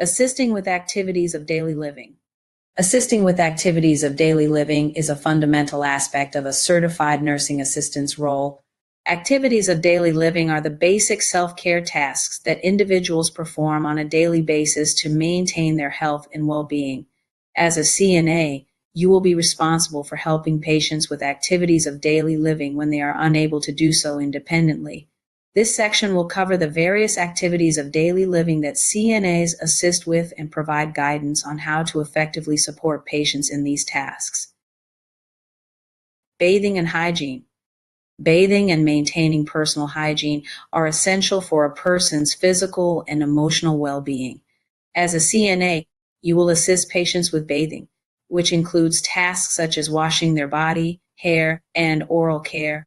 Assisting with activities of daily living. Assisting with activities of daily living is a fundamental aspect of a certified nursing assistant's role. Activities of daily living are the basic self-care tasks that individuals perform on a daily basis to maintain their health and well-being. As a CNA, you will be responsible for helping patients with activities of daily living when they are unable to do so independently. This section will cover the various activities of daily living that CNAs assist with and provide guidance on how to effectively support patients in these tasks. Bathing and hygiene. Bathing and maintaining personal hygiene are essential for a person's physical and emotional well-being. As a CNA, you will assist patients with bathing, which includes tasks such as washing their body, hair, and oral care.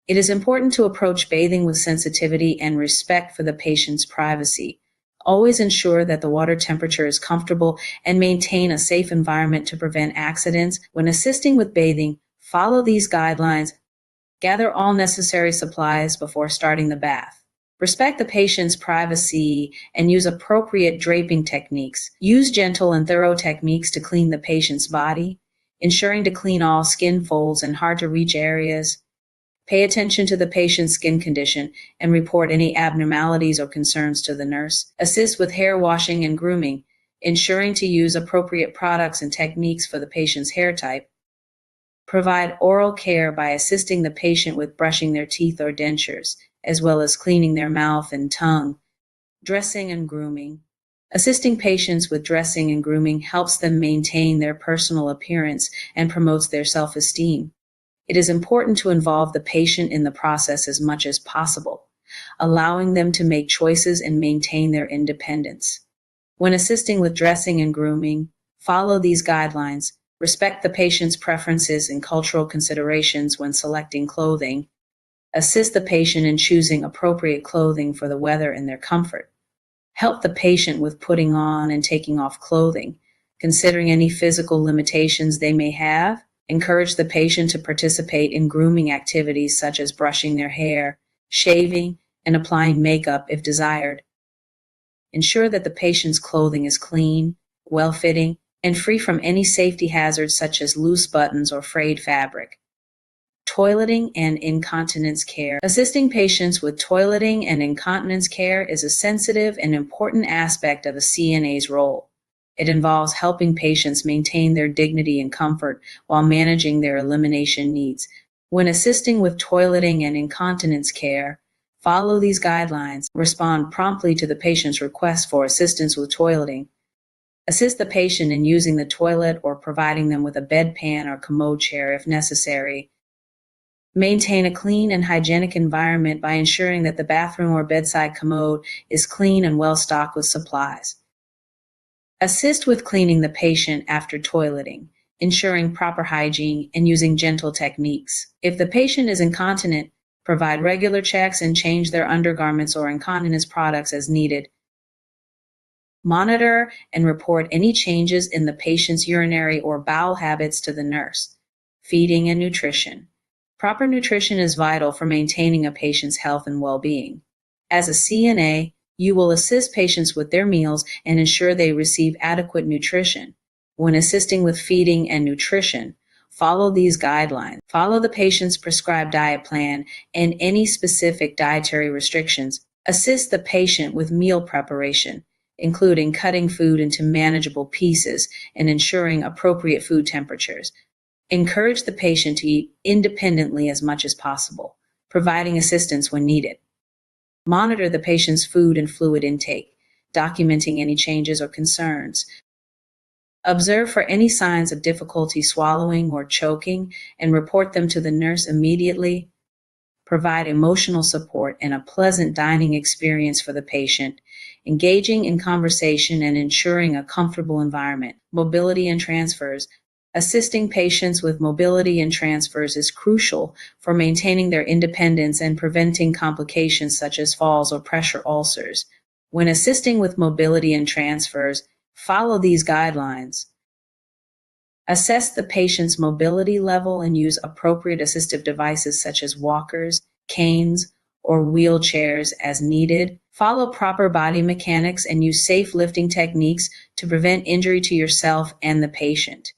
It is important to approach bathing with sensitivity and respect for the patient's privacy. Always ensure that the water temperature is comfortable and maintain a safe environment to prevent accidents. When assisting with bathing, follow these guidelines. Gather all necessary supplies before starting the bath. Respect the patient's privacy and use appropriate draping techniques. Use gentle and thorough techniques to clean the patient's body, ensuring to clean all skin folds and hard-to-reach areas. Pay attention to the patient's skin condition and report any abnormalities or concerns to the nurse. Assist with hair washing and grooming, ensuring to use appropriate products and techniques for the patient's hair type. Provide oral care by assisting the patient with brushing their teeth or dentures, as well as cleaning their mouth and tongue. Dressing and grooming. Assisting patients with dressing and grooming helps them maintain their personal appearance and promotes their self-esteem. It is important to involve the patient in the process as much as possible, allowing them to make choices and maintain their independence. When assisting with dressing and grooming, follow these guidelines. Respect the patient's preferences and cultural considerations when selecting clothing. Assist the patient in choosing appropriate clothing for the weather and their comfort. Help the patient with putting on and taking off clothing, considering any physical limitations they may have. Encourage the patient to participate in grooming activities such as brushing their hair, shaving, and applying makeup if desired. Ensure that the patient's clothing is clean, well-fitting, and free from any safety hazards such as loose buttons or frayed fabric. Toileting and incontinence care. Assisting patients with toileting and incontinence care is a sensitive and important aspect of a CNA's role. It involves helping patients maintain their dignity and comfort while managing their elimination needs. When assisting with toileting and incontinence care, follow these guidelines. Respond promptly to the patient's request for assistance with toileting. Assist the patient in using the toilet or providing them with a bedpan or commode chair if necessary. Maintain a clean and hygienic environment by ensuring that the bathroom or bedside commode is clean and well stocked with supplies. Assist with cleaning the patient after toileting, ensuring proper hygiene and using gentle techniques. If the patient is incontinent, provide regular checks and change their undergarments or incontinence products as needed. Monitor and report any changes in the patient's urinary or bowel habits to the nurse. Feeding and nutrition. Proper nutrition is vital for maintaining a patient's health and well-being. As a CNA, you will assist patients with their meals and ensure they receive adequate nutrition. When assisting with feeding and nutrition, follow these guidelines. Follow the patient's prescribed diet plan and any specific dietary restrictions. Assist the patient with meal preparation, including cutting food into manageable pieces and ensuring appropriate food temperatures. Encourage the patient to eat independently as much as possible, providing assistance when needed. Monitor the patient's food and fluid intake, documenting any changes or concerns. Observe for any signs of difficulty swallowing or choking and report them to the nurse immediately. Provide emotional support and a pleasant dining experience for the patient, engaging in conversation and ensuring a comfortable environment. Mobility and transfers. Assisting patients with mobility and transfers is crucial for maintaining their independence and preventing complications such as falls or pressure ulcers. When assisting with mobility and transfers, follow these guidelines. Assess the patient's mobility level and use appropriate assistive devices such as walkers, canes, or wheelchairs as needed. Follow proper body mechanics and use safe lifting techniques to prevent injury to yourself and the patient.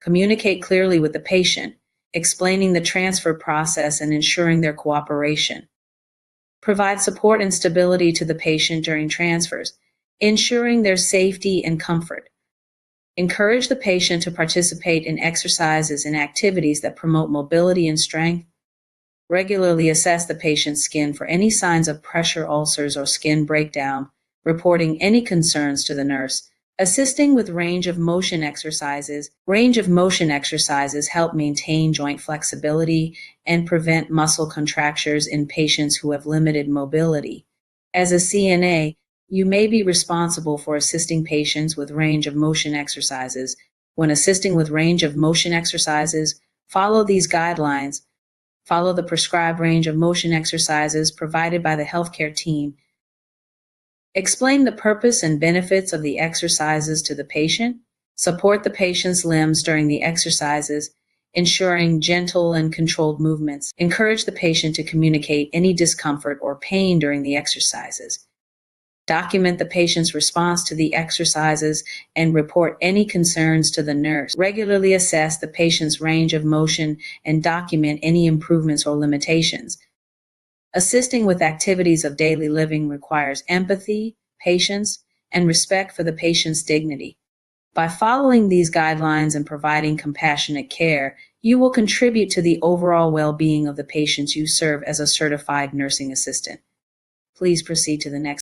Communicate clearly with the patient, explaining the transfer process and ensuring their cooperation. Provide support and stability to the patient during transfers, ensuring their safety and comfort. Encourage the patient to participate in exercises and activities that promote mobility and strength. Regularly assess the patient's skin for any signs of pressure ulcers or skin breakdown, reporting any concerns to the nurse. Assisting with range of motion exercises. Range of motion exercises help maintain joint flexibility and prevent muscle contractures in patients who have limited mobility. As a CNA, you may be responsible for assisting patients with range of motion exercises. When assisting with range of motion exercises, follow these guidelines. Follow the prescribed range of motion exercises provided by the healthcare team. Explain the purpose and benefits of the exercises to the patient. Support the patient's limbs during the exercises, ensuring gentle and controlled movements. Encourage the patient to communicate any discomfort or pain during the exercises. Document the patient's response to the exercises and report any concerns to the nurse. Regularly assess the patient's range of motion and document any improvements or limitations. Assisting with activities of daily living requires empathy, patience, and respect for the patient's dignity. By following these guidelines and providing compassionate care, you will contribute to the overall well-being of the patients you serve as a certified nursing assistant. Please proceed to the next.